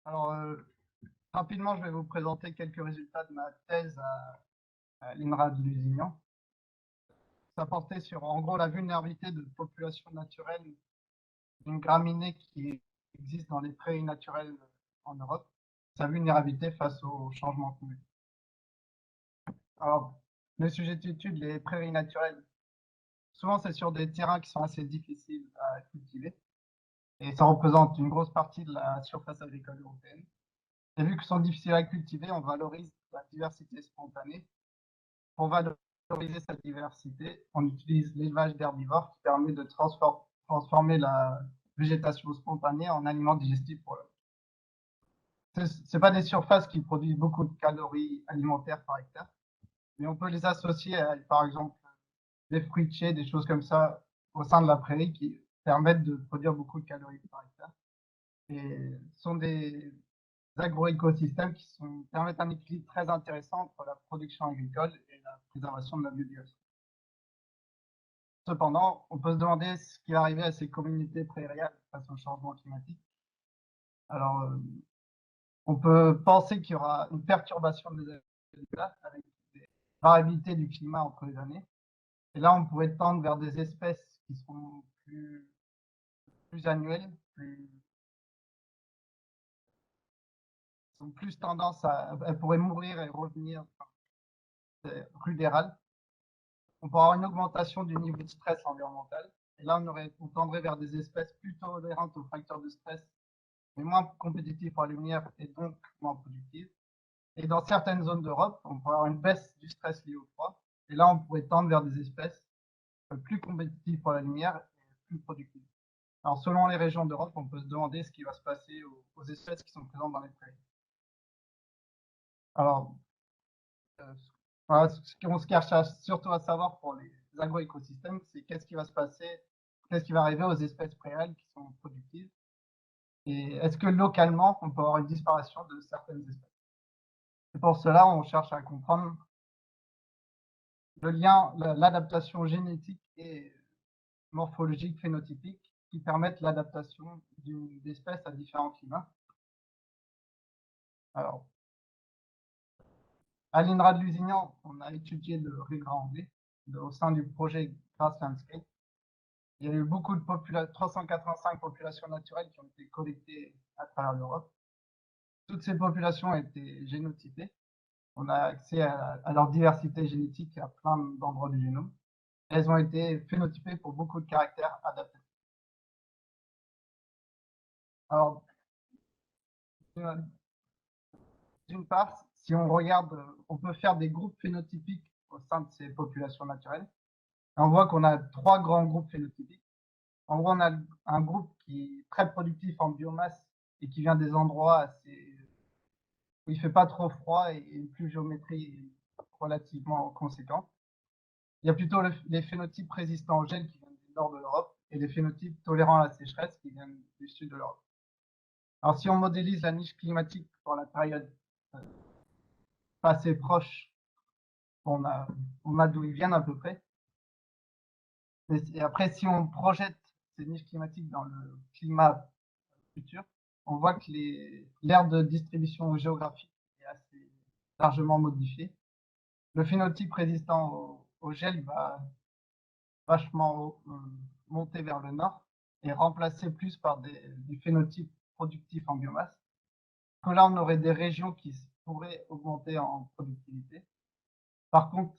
Alors, rapidement, je vais vous présenter quelques résultats de ma thèse à l'INRA de Lusignan. Ça portait sur, en gros, la vulnérabilité de populations naturelles d'une graminée qui existe dans les prairies naturelles en Europe, sa vulnérabilité face au changement climatique. Alors, le sujet d'étude, les prairies naturelles, souvent c'est sur des terrains qui sont assez difficiles à cultiver et ça représente une grosse partie de la surface agricole européenne. Et vu qu'ils sont difficiles à cultiver, on valorise la diversité spontanée. Pour valoriser cette diversité, on utilise l'élevage d'herbivores qui permet de transformer la végétation spontanée en aliments digestifs pour l'homme. Ce pas des surfaces qui produisent beaucoup de calories alimentaires par hectare, mais on peut les associer à, par exemple, des fruitiers, des choses comme ça au sein de la prairie qui permettent de produire beaucoup de calories par hectare. Et ce sont des agroécosystèmes qui permettent un équilibre très intéressant entre la production agricole et la préservation de la biodiversité. Cependant, on peut se demander ce qui va arriver à ces communautés prairiales face au changement climatique. Alors, on peut penser qu'il y aura une perturbation des habitats avec des variabilités du climat entre les années. Et là, on pourrait tendre vers des espèces qui seront plus annuelles, ont plus tendance elles pourraient mourir et revenir rudérales. On pourrait avoir une augmentation du niveau de stress environnemental. Et là, on tendrait vers des espèces plus tolérantes aux facteurs de stress, mais moins compétitives pour la lumière et donc moins productives. Et dans certaines zones d'Europe, on pourrait avoir une baisse du stress lié au froid. Et là, on pourrait tendre vers des espèces plus compétitives pour la lumière et plus productives. Alors, selon les régions d'Europe, on peut se demander ce qui va se passer aux espèces qui sont présentes dans les prairies. Alors, voilà, ce qu'on se cherche surtout à savoir pour les agroécosystèmes, c'est qu'est-ce qui va se passer, qu'est-ce qui va arriver aux espèces préales qui sont productives, et est-ce que localement, on peut avoir une disparition de certaines espèces. Et pour cela, on cherche à comprendre le lien, l'adaptation génétique et morphologique phénotypique qui permettent l'adaptation d'une espèce à différents climats. Alors, à l'INRA de Lusignan, on a étudié le régras anglais au sein du projet Grass Landscape. Il y a eu beaucoup de 385 populations naturelles qui ont été collectées à travers l'Europe. Toutes ces populations ont été génotypées. On a accès à leur diversité génétique à plein d'endroits du génome. Elles ont été phénotypées pour beaucoup de caractères adaptés. Alors, d'une part, si on regarde, on peut faire des groupes phénotypiques au sein de ces populations naturelles. Et on voit qu'on a trois grands groupes phénotypiques. En gros, on a un groupe qui est très productif en biomasse et qui vient des endroits assez où il fait pas trop froid et une pluviométrie relativement conséquente. Il y a plutôt les phénotypes résistants au gel qui viennent du nord de l'Europe et les phénotypes tolérants à la sécheresse qui viennent du sud de l'Europe. Alors, si on modélise la niche climatique pour la période assez proche, on a d'où ils viennent à peu près. Et après, si on projette ces niches climatiques dans le climat futur, on voit que l'aire de distribution géographique est assez largement modifiée. Le phénotype résistant au gel va vachement monter vers le nord et remplacer plus par du phénotype productif en biomasse. Que là, on aurait des régions qui pourraient augmenter en productivité. Par contre,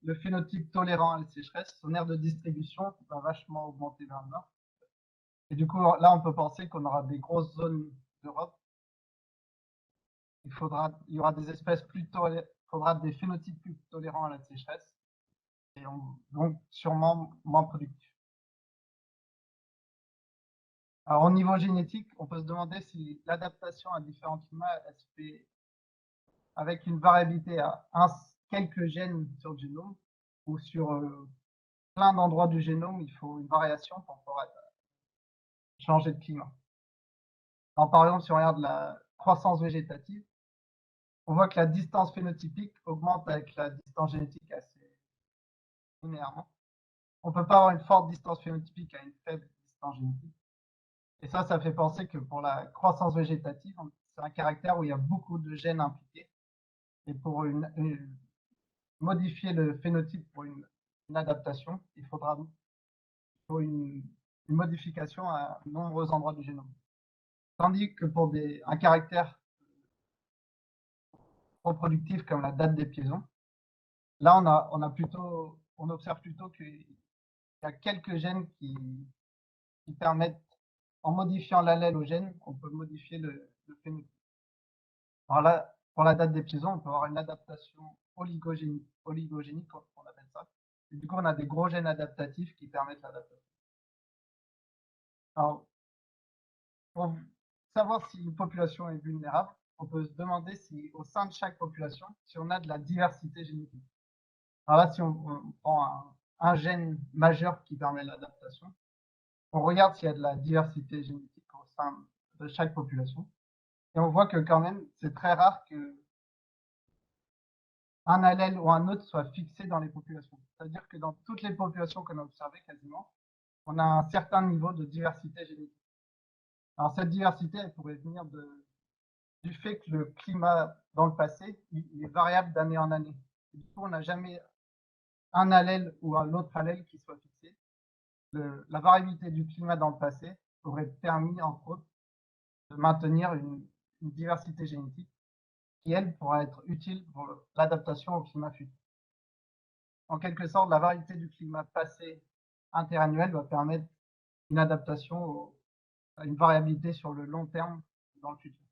le phénotype tolérant à la sécheresse, son aire de distribution va vachement augmenter vers le nord. Et du coup, là, on peut penser qu'on aura des grosses zones d'Europe. Il y aura des espèces il faudra des phénotypes plus tolérants à la sécheresse et donc sûrement moins productifs. Alors, au niveau génétique, on peut se demander si l'adaptation à différents climats elle se fait avec une variabilité à quelques gènes sur le génome ou sur plein d'endroits du génome, il faut une variation pour pouvoir changer de climat. Alors, par exemple, si on regarde la croissance végétative, on voit que la distance phénotypique augmente avec la distance génétique assez linéairement. On ne peut pas avoir une forte distance phénotypique à une faible distance génétique. Et ça fait penser que pour la croissance végétative, c'est un caractère où il y a beaucoup de gènes impliqués. Et pour modifier le phénotype pour une adaptation, il faut une modification à nombreux endroits du génome. Tandis que pour un caractère reproductif comme la date des piaisons, là on observe plutôt qu'il y a quelques gènes qui permettent, en modifiant l'allèle au gène, on peut modifier le phénotype. Alors là, pour la date des piaisons, on peut avoir une adaptation oligogénique, on appelle ça. Et du coup, on a des gros gènes adaptatifs qui permettent l'adaptation. Alors, pour savoir si une population est vulnérable, on peut se demander si, au sein de chaque population, si on a de la diversité génétique. Alors là, si on prend un gène majeur qui permet l'adaptation, on regarde s'il y a de la diversité génétique au sein de chaque population. Et on voit que quand même, c'est très rare que un allèle ou un autre soit fixé dans les populations. C'est-à-dire que dans toutes les populations qu'on a observées quasiment, on a un certain niveau de diversité génétique. Alors cette diversité, elle pourrait venir du fait que le climat dans le passé, il est variable d'année en année. Et du coup, on n'a jamais un allèle ou un autre allèle qui soit fixé. La variabilité du climat dans le passé aurait permis, entre autres, de maintenir une diversité génétique qui, elle, pourra être utile pour l'adaptation au climat futur. En quelque sorte, la variété du climat passé interannuel va permettre une adaptation à une variabilité sur le long terme dans le futur.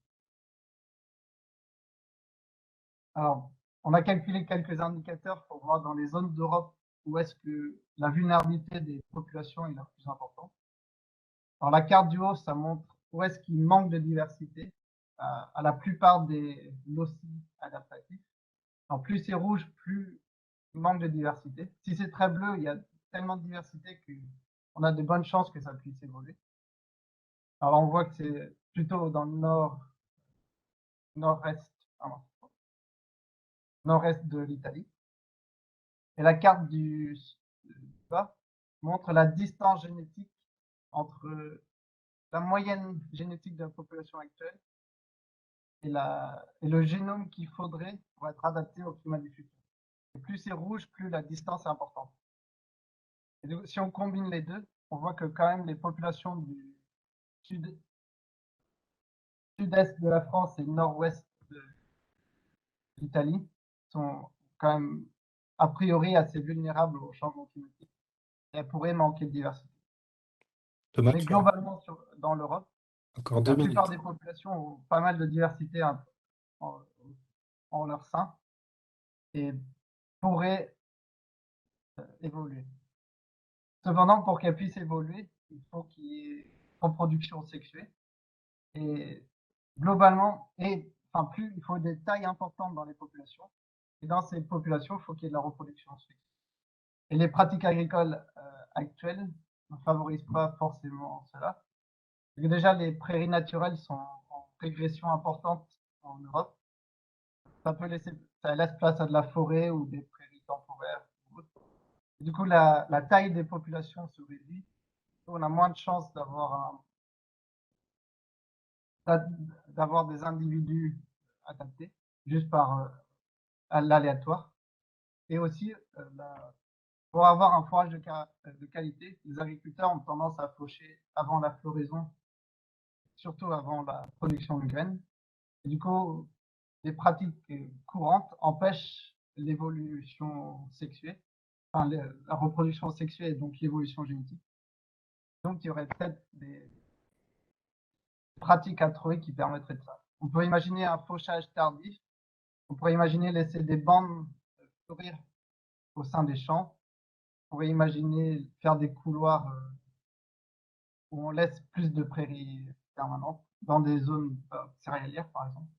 Alors, on a calculé quelques indicateurs pour voir dans les zones d'Europe où est-ce que la vulnérabilité des populations est la plus importante. Alors, la carte du haut, ça montre où est-ce qu'il manque de diversité à la plupart des loci adaptatifs. Alors, plus c'est rouge, plus il manque de diversité. Si c'est très bleu, il y a tellement de diversité qu'on a de bonnes chances que ça puisse évoluer. Alors, on voit que c'est plutôt dans le nord-est de l'Italie. Et la carte du bas montre la distance génétique entre la moyenne génétique de la population actuelle et le génome qu'il faudrait pour être adapté au climat du futur. Et plus c'est rouge, plus la distance est importante. Et donc, si on combine les deux, on voit que quand même les populations du sud-est de la France et nord-ouest de l'Italie sont quand même a priori assez vulnérables au changement climatique et elles pourraient manquer de diversité. Thomas, Mais globalement, dans l'Europe, encore la 2 plupart minutes. des populations ont pas mal de diversité en leur sein et pourraient évoluer. Cependant, pour qu'elles puissent évoluer, il faut qu'il y ait reproduction sexuée. Et globalement, il faut des tailles importantes dans les populations. Et dans ces populations, il faut qu'il y ait de la reproduction sexuée. Et les pratiques agricoles actuelles ne favorisent pas forcément cela. Parce que déjà, les prairies naturelles sont en régression importante en Europe. Ça laisse place à de la forêt ou des prairies temporaires. Et du coup, la taille des populations se réduit. On a moins de chances d'avoir des individus adaptés juste par l'aléatoire. Et aussi, pour avoir un fourrage de qualité, les agriculteurs ont tendance à faucher avant la floraison, surtout avant la production de graines. Et du coup, les pratiques courantes empêchent l'évolution sexuée, enfin la reproduction sexuée et donc l'évolution génétique. Donc, il y aurait peut-être des pratiques à trouver qui permettraient de ça. On peut imaginer un fauchage tardif. On pourrait imaginer laisser des bandes fleurir au sein des champs. On pourrait imaginer faire des couloirs où on laisse plus de prairies permanentes dans des zones céréalières, par exemple.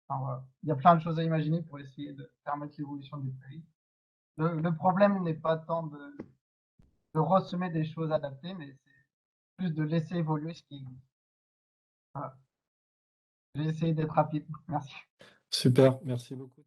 Enfin, voilà. Il y a plein de choses à imaginer pour essayer de permettre l'évolution des prairies. Le problème n'est pas tant de ressemer des choses adaptées, mais c'est plus de laisser évoluer ce qui existe. Voilà. J'ai essayé d'être rapide. Merci. Super, merci beaucoup.